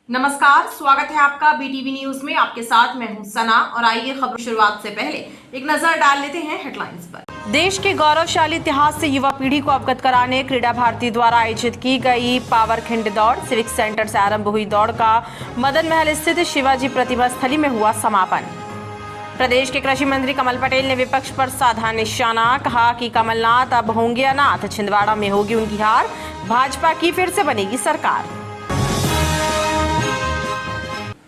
नमस्कार, स्वागत है आपका बीटीवी न्यूज में। आपके साथ मैं हूं सना और आइए खबर शुरुआत से पहले एक नजर डाल लेते हैं हेडलाइंस पर। देश के गौरवशाली इतिहास से युवा पीढ़ी को अवगत कराने क्रीड़ा भारती द्वारा आयोजित की गई पावर खिंड दौड़ सिविक सेंटर से आरंभ हुई दौड़ का मदन महल स्थित शिवाजी प्रतिमा स्थली में हुआ समापन। प्रदेश के कृषि मंत्री कमल पटेल ने विपक्ष पर साधा निशाना, कहा कि कमलनाथ अब होंगे अनाथ, छिंदवाड़ा में होगी उनकी हार, भाजपा की फिर से बनेगी सरकार।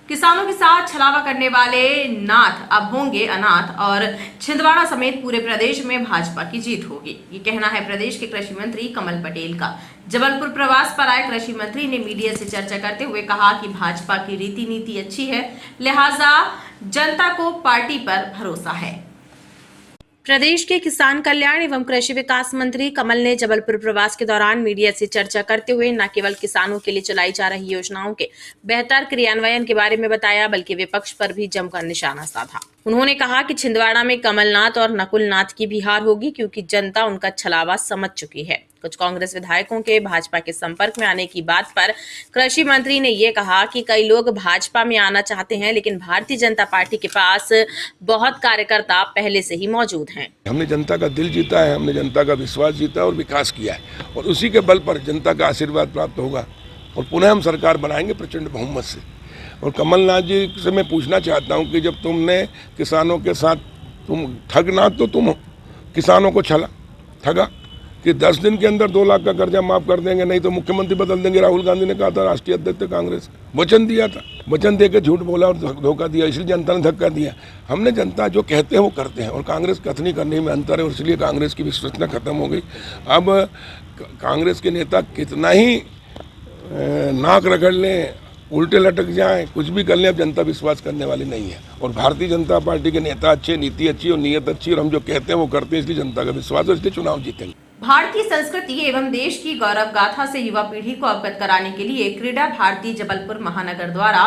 किसानों के साथ छलावा करने वाले नाथ अब होंगे अनाथ और छिंदवाड़ा समेत पूरे प्रदेश में भाजपा की जीत होगी, ये कहना है प्रदेश के कृषि मंत्री कमल पटेल का। जबलपुर प्रवास पर आए कृषि मंत्री ने मीडिया से चर्चा करते हुए कहा कि भाजपा की रीति नीति अच्छी है, लिहाजा जनता को पार्टी पर भरोसा है। प्रदेश के किसान कल्याण एवं कृषि विकास मंत्री कमल ने जबलपुर प्रवास के दौरान मीडिया से चर्चा करते हुए न केवल किसानों के लिए चलाई जा रही योजनाओं के बेहतर क्रियान्वयन के बारे में बताया, बल्कि विपक्ष पर भी जमकर निशाना साधा। उन्होंने कहा कि छिंदवाड़ा में कमलनाथ और नकुलनाथ की भी हार होगी, क्योंकि जनता उनका छलावा समझ चुकी है। कुछ कांग्रेस विधायकों के भाजपा के संपर्क में आने की बात पर कृषि मंत्री ने ये कहा कि कई लोग भाजपा में आना चाहते हैं, लेकिन भारतीय जनता पार्टी के पास बहुत कार्यकर्ता पहले से ही मौजूद हैं। हमने जनता का दिल जीता है, हमने जनता का विश्वास जीता और विकास किया है, और उसी के बल पर जनता का आशीर्वाद प्राप्त होगा और पुनः हम सरकार बनाएंगे प्रचंड बहुमत से। और कमलनाथ जी से मैं पूछना चाहता हूं कि जब तुमने किसानों के साथ तुम ठगना, तो तुम किसानों को ठगा कि 10 दिन के अंदर 2 लाख का कर्जा माफ कर देंगे, नहीं तो मुख्यमंत्री बदल देंगे। राहुल गांधी ने कहा था, राष्ट्रीय अध्यक्ष कांग्रेस, वचन दिया था, वचन देकर झूठ बोला और धोखा दिया, इसलिए जनता ने धक्का दिया। हमने जनता जो कहते हैं वो करते हैं, और कांग्रेस कथनी करने में अंतर है, और इसलिए कांग्रेस की विश्वसनीयता खत्म हो गई। अब कांग्रेस के नेता कितना ही नाक रगड़ लें, उल्टे लटक जाएं, कुछ भी कर लें, अब जनता विश्वास करने वाली नहीं है। और भारतीय जनता पार्टी के नेता अच्छे, नीति अच्छी और नीयत अच्छी, और हम जो कहते हैं वो करते हैं, इसलिए जनता का विश्वास है, इसलिए चुनाव जीतेंगे। भारतीय संस्कृति एवं देश की गौरव गाथा से युवा पीढ़ी को अवगत कराने के लिए क्रीड़ा भारती जबलपुर महानगर द्वारा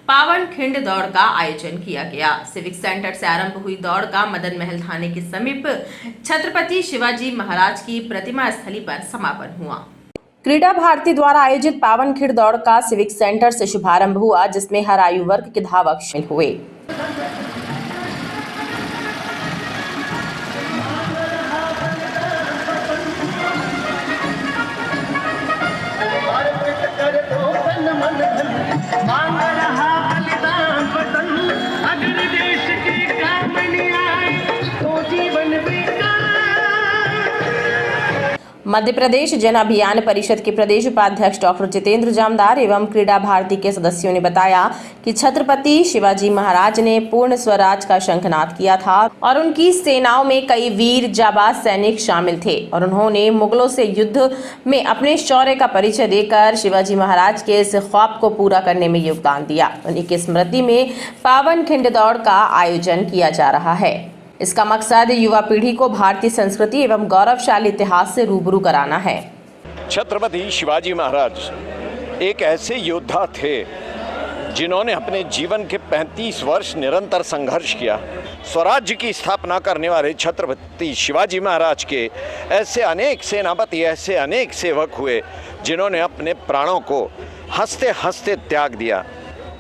पावन खिंड दौड़ का आयोजन किया गया। सिविक सेंटर से आरंभ हुई दौड़ का मदन महल थाने के समीप छत्रपति शिवाजी महाराज की प्रतिमा स्थली पर समापन हुआ। क्रीड़ा भारती द्वारा आयोजित पावन खिंड दौड़ का सिविक सेंटर से शुभारंभ हुआ, जिसमें हर आयु वर्ग के धावक शामिल हुए। मध्य प्रदेश जन अभियान परिषद के प्रदेश उपाध्यक्ष डॉक्टर जितेंद्र जामदार एवं क्रीड़ा भारती के सदस्यों ने बताया कि छत्रपति शिवाजी महाराज ने पूर्ण स्वराज का शंखनाद किया था और उनकी सेनाओं में कई वीर जाबाज सैनिक शामिल थे, और उन्होंने मुगलों से युद्ध में अपने शौर्य का परिचय देकर शिवाजी महाराज के इस ख्वाब को पूरा करने में योगदान दिया। उन्हीं की स्मृति में पावन खिंड दौड़ का आयोजन किया जा रहा है। इसका मकसद युवा पीढ़ी को भारतीय संस्कृति एवं गौरवशाली इतिहास से रूबरू कराना है। छत्रपति शिवाजी महाराज एक ऐसे योद्धा थे जिन्होंने अपने जीवन के 35 वर्ष निरंतर संघर्ष किया। स्वराज्य की स्थापना करने वाले छत्रपति शिवाजी महाराज के ऐसे अनेक सेनापति, ऐसे अनेक सेवक हुए जिन्होंने अपने प्राणों को हंसते हंसते त्याग दिया।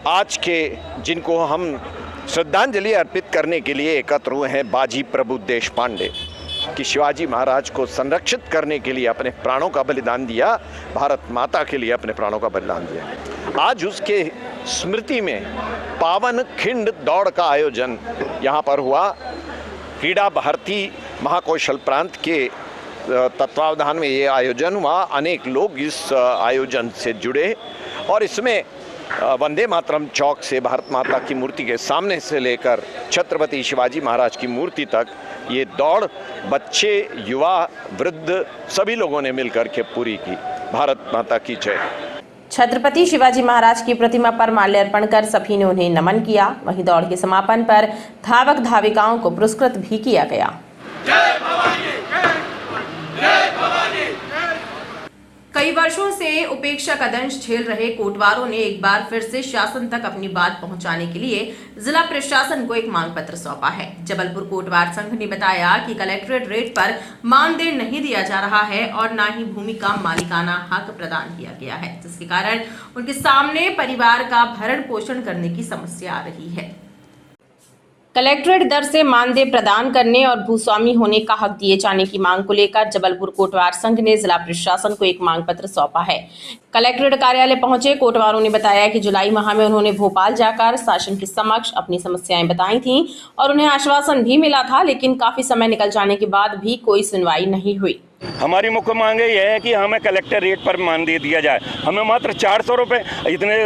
आज के जिनको हम श्रद्धांजलि अर्पित करने के लिए एकत्र हुए हैं बाजी प्रभु देशपांडे, कि शिवाजी महाराज को संरक्षित करने के लिए अपने प्राणों का बलिदान दिया, भारत माता के लिए अपने प्राणों का बलिदान दिया। आज उसके स्मृति में पावन खिंड दौड़ का आयोजन यहाँ पर हुआ। क्रीड़ा भारती महाकौशल प्रांत के तत्वावधान में ये आयोजन हुआ। अनेक लोग इस आयोजन से जुड़े, और इसमें वंदे मातरम चौक से भारत माता की मूर्ति के सामने से लेकर छत्रपति शिवाजी महाराज की मूर्ति तक ये दौड़ बच्चे, युवा, वृद्ध सभी लोगों ने मिलकर के पूरी की। भारत माता की जय। छत्रपति शिवाजी महाराज की प्रतिमा पर माल्यार्पण कर सभी ने उन्हें नमन किया। वहीं दौड़ के समापन पर धावक धाविकाओं को पुरस्कृत भी किया गया। कई वर्षों से उपेक्षा का दंश झेल रहे कोटवारों ने एक बार फिर से शासन तक अपनी बात पहुंचाने के लिए जिला प्रशासन को एक मांग पत्र सौंपा है। जबलपुर कोटवार संघ ने बताया कि कलेक्ट्रेट रेट पर मानदेय नहीं दिया जा रहा है और न ही भूमि का मालिकाना हक प्रदान किया गया है, जिसके कारण उनके सामने परिवार का भरण पोषण करने की समस्या आ रही है। कलेक्ट्रेट दर से मानदेय प्रदान करने और भूस्वामी होने का हक दिए जाने की मांग को लेकर जबलपुर कोटवार संघ ने जिला प्रशासन को एक मांग पत्र सौंपा है। कलेक्ट्रेट कार्यालय पहुंचे कोटवारों ने बताया कि जुलाई माह में उन्होंने भोपाल जाकर शासन के समक्ष अपनी समस्याएं बताई थीं और उन्हें आश्वासन भी मिला था, लेकिन काफी समय निकल जाने के बाद भी कोई सुनवाई नहीं हुई। हमारी मुख्य मांग यह है कि हमें कलेक्टर रेट पर मानदेय दिया जाए। हमें मात्र 400 रुपये, इतने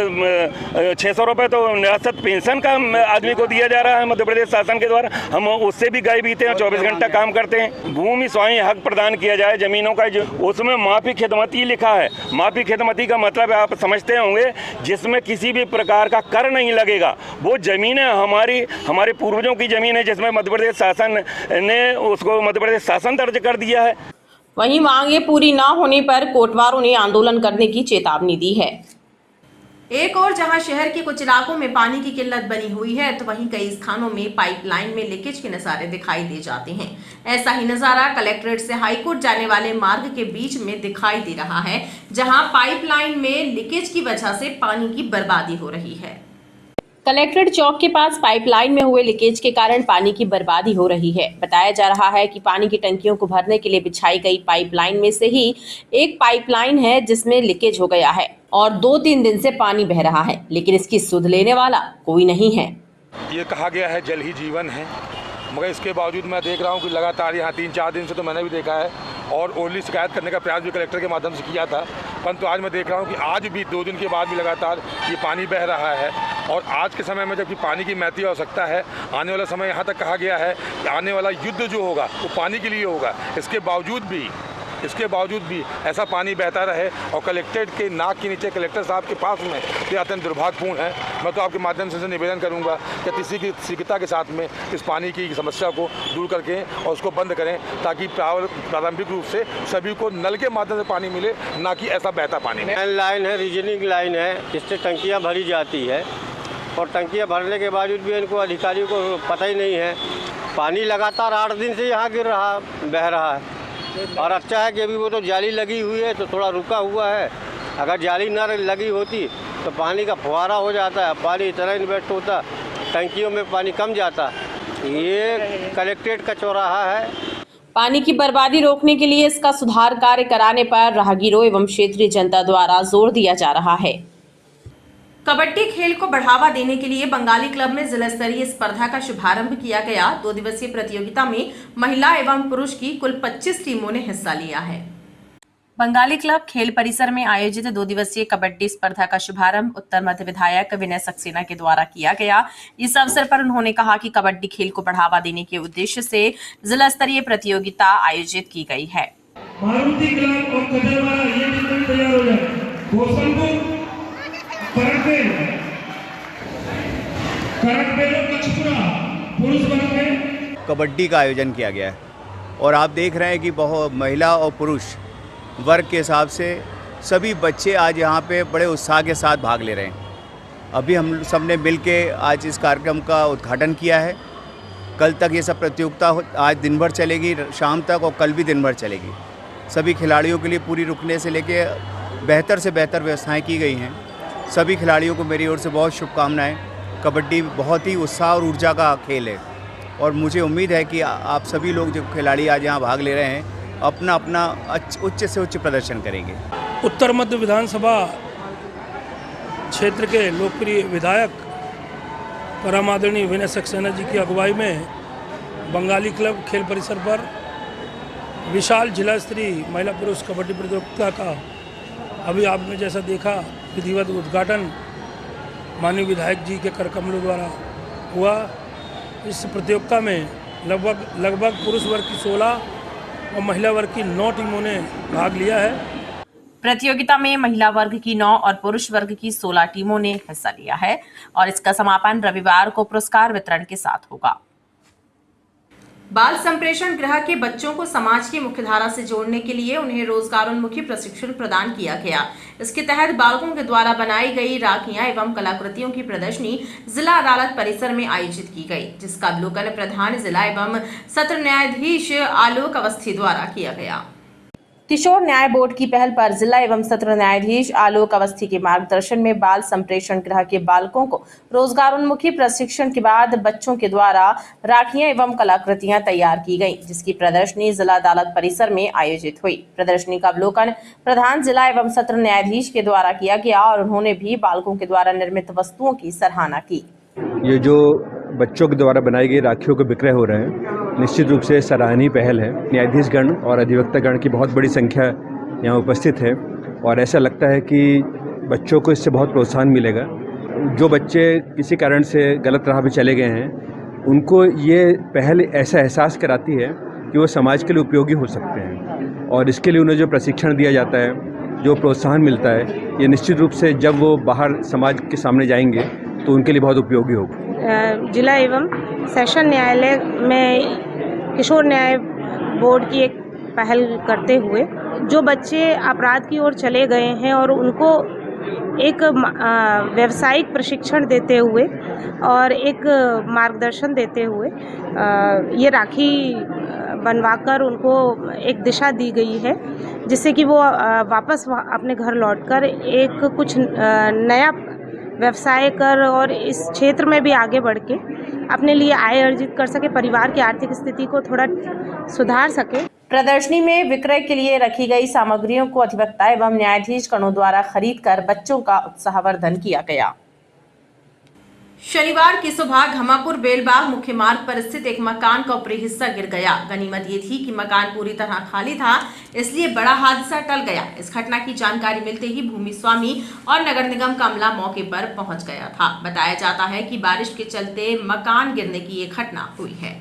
600 रुपये तो निराश्रित पेंशन का आदमी को दिया जा रहा है मध्य प्रदेश शासन के द्वारा। हम उससे भी गए बीते हैं, 24 घंटा काम करते हैं। भूमि स्वामी हक प्रदान किया जाए ज़मीनों का, जो उसमें माफ़ी खिदमती लिखा है। माफ़ी खिदमती का मतलब आप समझते होंगे, जिसमें किसी भी प्रकार का कर नहीं लगेगा। वो ज़मीनें हमारे पूर्वजों की ज़मीन है, जिसमें मध्य प्रदेश शासन ने उसको मध्य प्रदेश शासन दर्ज कर दिया है। वहीं मांगे पूरी न होने पर कोटवारों ने आंदोलन करने की चेतावनी दी है। एक और जहां शहर के कुछ इलाकों में पानी की किल्लत बनी हुई है, तो वहीं कई स्थानों में पाइपलाइन में लीकेज के नजारे दिखाई दे जाते हैं। ऐसा ही नजारा कलेक्ट्रेट से हाईकोर्ट जाने वाले मार्ग के बीच में दिखाई दे रहा है, जहां पाइपलाइन में लीकेज की वजह से पानी की बर्बादी हो रही है। कलेक्ट्रेट चौक के पास पाइपलाइन में हुए लीकेज के कारण पानी की बर्बादी हो रही है। बताया जा रहा है कि पानी की टंकियों को भरने के लिए बिछाई गई पाइपलाइन में से ही एक पाइपलाइन है जिसमें लीकेज हो गया है और 2-3 दिन से पानी बह रहा है, लेकिन इसकी सुध लेने वाला कोई नहीं है। ये कहा गया है जल ही जीवन है, मगर इसके बावजूद मैं देख रहा हूँ कि लगातार यहाँ 3-4 दिन से तो मैंने भी देखा है और ओनली शिकायत करने का प्रयास भी कलेक्टर के माध्यम से किया था, परंतु आज मैं देख रहा हूँ कि आज भी 2 दिन के बाद भी लगातार ये पानी बह रहा है। और आज के समय में जबकि पानी की महती आवश्यकता है, आने वाला समय यहाँ तक कहा गया है कि आने वाला युद्ध जो होगा वो पानी के लिए होगा। इसके बावजूद भी ऐसा पानी बहता रहे और कलेक्ट्रेट के नाक के नीचे कलेक्टर साहब के पास में ये अत्यंत दुर्भाग्यपूर्ण है। मैं तो आपके माध्यम से निवेदन करूंगा कि किसी की शीघ्रता के साथ में इस पानी की समस्या को दूर करके और उसको बंद करें, ताकि प्रारंभिक रूप से सभी को नल के माध्यम से पानी मिले, ना कि ऐसा बहता पानी। लाइन है, रीजनिंग लाइन है, जिससे टंकियाँ भरी जाती है और टंकियाँ भरने के बावजूद भी इनको अधिकारियों को पता ही नहीं है। पानी लगातार 8 दिन से यहाँ गिर रहा, बह रहा है। और अच्छा है कि अभी वो तो जाली लगी हुई है तो थोड़ा रुका हुआ है। अगर जाली ना लगी होती तो पानी का फुहारा हो जाता है, पानी इतना इन्वेस्ट होता, टंकियों में पानी कम जाता। ये कलेक्ट्रेट का चौराहा है। पानी की बर्बादी रोकने के लिए इसका सुधार कार्य कराने पर राहगीरों एवं क्षेत्रीय जनता द्वारा जोर दिया जा रहा है। कबड्डी खेल को बढ़ावा देने के लिए बंगाली क्लब में जिला स्तरीय स्पर्धा का शुभारंभ किया गया। 2 दिवसीय प्रतियोगिता में महिला एवं पुरुष की कुल 25 टीमों ने हिस्सा लिया है। बंगाली क्लब खेल परिसर में आयोजित 2 दिवसीय कबड्डी स्पर्धा का शुभारंभ उत्तर मध्य विधायक विनय सक्सेना के द्वारा किया गया। इस अवसर पर उन्होंने कहा कि कबड्डी खेल को बढ़ावा देने के उद्देश्य से जिला स्तरीय प्रतियोगिता आयोजित की गई है। मारुति क्लब और कदरवाला ये टीम तैयार हो जाए। कबड्डी का आयोजन किया गया है और आप देख रहे हैं कि बहुत महिला और पुरुष वर्ग के हिसाब से सभी बच्चे आज यहाँ पे बड़े उत्साह के साथ भाग ले रहे हैं। अभी हम सब ने मिल के आज इस कार्यक्रम का उद्घाटन किया है। कल तक ये सब प्रतियोगिता आज दिन भर चलेगी, शाम तक, और कल भी दिन भर चलेगी। सभी खिलाड़ियों के लिए पूरी रुकने से लेके बेहतर से बेहतर व्यवस्थाएं की गई हैं। सभी खिलाड़ियों को मेरी ओर से बहुत शुभकामनाएं। कबड्डी बहुत ही उत्साह और ऊर्जा का खेल है और मुझे उम्मीद है कि आप सभी लोग जो खिलाड़ी आज यहाँ भाग ले रहे हैं अपना अपना उच्च से उच्च प्रदर्शन करेंगे। उत्तर मध्य विधानसभा क्षेत्र के लोकप्रिय विधायक परम आदरणीय विनय सक्सेना जी की अगुवाई में बंगाली क्लब खेल परिसर पर विशाल जिला स्तरीय महिला पुरुष कबड्डी प्रतियोगिता का अभी आपने जैसा देखा विधिवत उद्घाटन माननीय विधायक जी के कर कमलों द्वारा हुआ। इस प्रतियोगिता में लगभग पुरुष वर्ग की 16 और महिला वर्ग की 9 टीमों ने भाग लिया है। प्रतियोगिता में महिला वर्ग की 9 और पुरुष वर्ग की 16 टीमों ने हिस्सा लिया है और इसका समापन रविवार को पुरस्कार वितरण के साथ होगा। बाल संप्रेषण गृह के बच्चों को समाज की मुख्यधारा से जोड़ने के लिए उन्हें रोजगारोन्मुखी प्रशिक्षण प्रदान किया गया। इसके तहत बालकों के द्वारा बनाई गई राखियां एवं कलाकृतियों की प्रदर्शनी जिला अदालत परिसर में आयोजित की गई, जिसका अवलोकन प्रधान जिला एवं सत्र न्यायाधीश आलोक अवस्थी द्वारा किया गया। किशोर न्याय बोर्ड की पहल पर जिला एवं सत्र न्यायाधीश आलोक अवस्थी के मार्गदर्शन में बाल संप्रेषण गृह के बालकों को रोजगारोन्मुखी प्रशिक्षण के बाद बच्चों के द्वारा राखियां एवं कलाकृतियां तैयार की गईं, जिसकी प्रदर्शनी जिला अदालत परिसर में आयोजित हुई। प्रदर्शनी का अवलोकन प्रधान जिला एवं सत्र न्यायाधीश के द्वारा किया गया और उन्होंने भी बालकों के द्वारा निर्मित वस्तुओं की सराहना की। ये जो बच्चों के द्वारा बनाई गई राखियों के विक्रय हो रहे हैं, निश्चित रूप से सराहनीय पहल है। न्यायाधीशगण और अधिवक्तागण की बहुत बड़ी संख्या यहाँ उपस्थित है और ऐसा लगता है कि बच्चों को इससे बहुत प्रोत्साहन मिलेगा। जो बच्चे किसी कारण से गलत राह पे चले गए हैं, उनको ये पहल ऐसा एहसास कराती है कि वो समाज के लिए उपयोगी हो सकते हैं और इसके लिए उन्हें जो प्रशिक्षण दिया जाता है, जो प्रोत्साहन मिलता है, ये निश्चित रूप से जब वो बाहर समाज के सामने जाएंगे तो उनके लिए बहुत उपयोगी होगा। जिला एवं सेशन न्यायालय में किशोर न्याय बोर्ड की एक पहल करते हुए जो बच्चे अपराध की ओर चले गए हैं और उनको एक व्यावसायिक प्रशिक्षण देते हुए और एक मार्गदर्शन देते हुए ये राखी बनवाकर उनको एक दिशा दी गई है, जिससे कि वो वापस अपने घर लौटकर एक कुछ नया व्यवसाय कर और इस क्षेत्र में भी आगे बढ़ के अपने लिए आय अर्जित कर सके, परिवार की आर्थिक स्थिति को थोड़ा सुधार सके। प्रदर्शनी में विक्रय के लिए रखी गई सामग्रियों को अधिवक्ता एवं न्यायाधीश गणों द्वारा खरीदकर बच्चों का उत्साहवर्धन किया गया। शनिवार की सुबह घमापुर बेलबाग मुख्य मार्ग पर स्थित एक मकान का ऊपरी हिस्सा गिर गया। गनीमत ये थी कि मकान पूरी तरह खाली था, इसलिए बड़ा हादसा टल गया। इस घटना की जानकारी मिलते ही भूमि स्वामी और नगर निगम का अमला मौके पर पहुंच गया था। बताया जाता है कि बारिश के चलते मकान गिरने की ये घटना हुई है।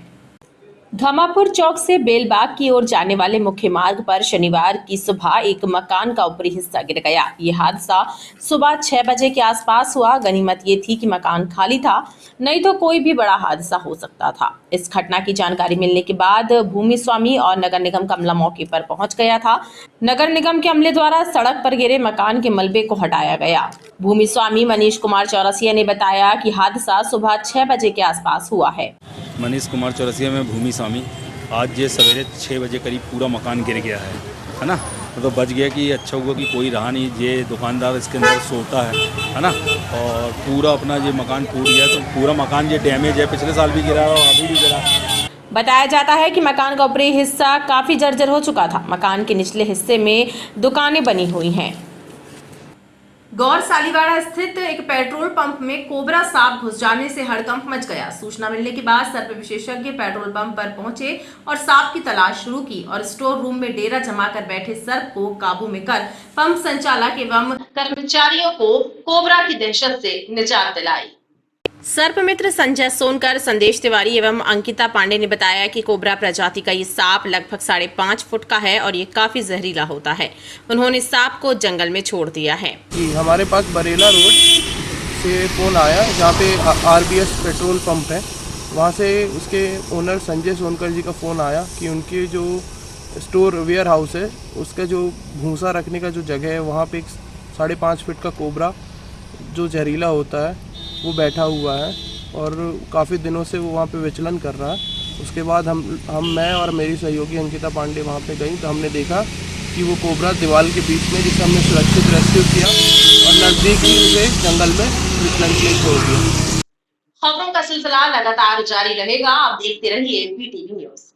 घमापुर चौक से बेलबाग की ओर जाने वाले मुख्य मार्ग पर शनिवार की सुबह एक मकान का ऊपरी हिस्सा गिर गया। ये हादसा सुबह 6 बजे के आसपास हुआ। गनीमत ये थी कि मकान खाली था, नहीं तो कोई भी बड़ा हादसा हो सकता था। इस घटना की जानकारी मिलने के बाद भूमि स्वामी और नगर निगम का अमला मौके पर पहुंच गया था। नगर निगम के अमले द्वारा सड़क पर गिरे मकान के मलबे को हटाया गया। भूमि स्वामी मनीष कुमार चौरसिया ने बताया कि हादसा सुबह 6 बजे के आसपास हुआ है। मनीष कुमार चौरसिया में भूमि स्वामी। आज ये सवेरे 6 बजे करीब पूरा मकान गिर गया है ना। तो बच गया कि अच्छा हुआ कि कोई रहा नहीं, ये दुकानदार इसके अंदर सोता है ना। और पूरा अपना ये मकान टूट गया, तो पूरा मकान ये डैमेज है, पिछले साल भी गिरा और अभी भी गिरा। बताया जाता है कि मकान का ऊपरी हिस्सा काफी जर्जर हो चुका था। मकान के निचले हिस्से में दुकानें बनी हुई हैं। गौर सालीवाड़ा स्थित एक पेट्रोल पंप में कोबरा सांप घुस जाने से हड़कंप मच गया। सूचना मिलने के बाद सर्प विशेषज्ञ पेट्रोल पंप पर पहुंचे और सांप की तलाश शुरू की और स्टोर रूम में डेरा जमाकर बैठे सर्प को काबू में कर पंप संचालक एवं कर्मचारियों को कोबरा की दहशत से निजात दिलाई। सर्प मित्र संजय सोनकर, संदेश तिवारी एवं अंकिता पांडे ने बताया कि कोबरा प्रजाति का ये सांप लगभग 5.5 फुट का है और ये काफी जहरीला होता है। उन्होंने सांप को जंगल में छोड़ दिया है। हमारे पास बरेला रोड से फोन आया, जहाँ पे RBS पेट्रोल पंप है, वहाँ से उसके ओनर संजय सोनकर जी का फ़ोन आया कि उनके जो स्टोर वेयर हाउस है, उसका जो भूसा रखने का जो जगह है, वहाँ पे एक 5.5 फीट का कोबरा जो जहरीला होता है वो बैठा हुआ है और काफ़ी दिनों से वो वहाँ पे विचलन कर रहा है। उसके बाद मैं और मेरी सहयोगी अंकिता पांडे वहाँ पे गई, तो हमने देखा कि वो कोबरा दीवार के बीच में, जिसे हमने सुरक्षित रेस्क्यू किया और नज़दीक ही उसे जंगल में विचलन के लिए छोड़ दिया। खबरों का सिलसिला लगातार जारी रहेगा। आप देखते रहिए PTV न्यूज़।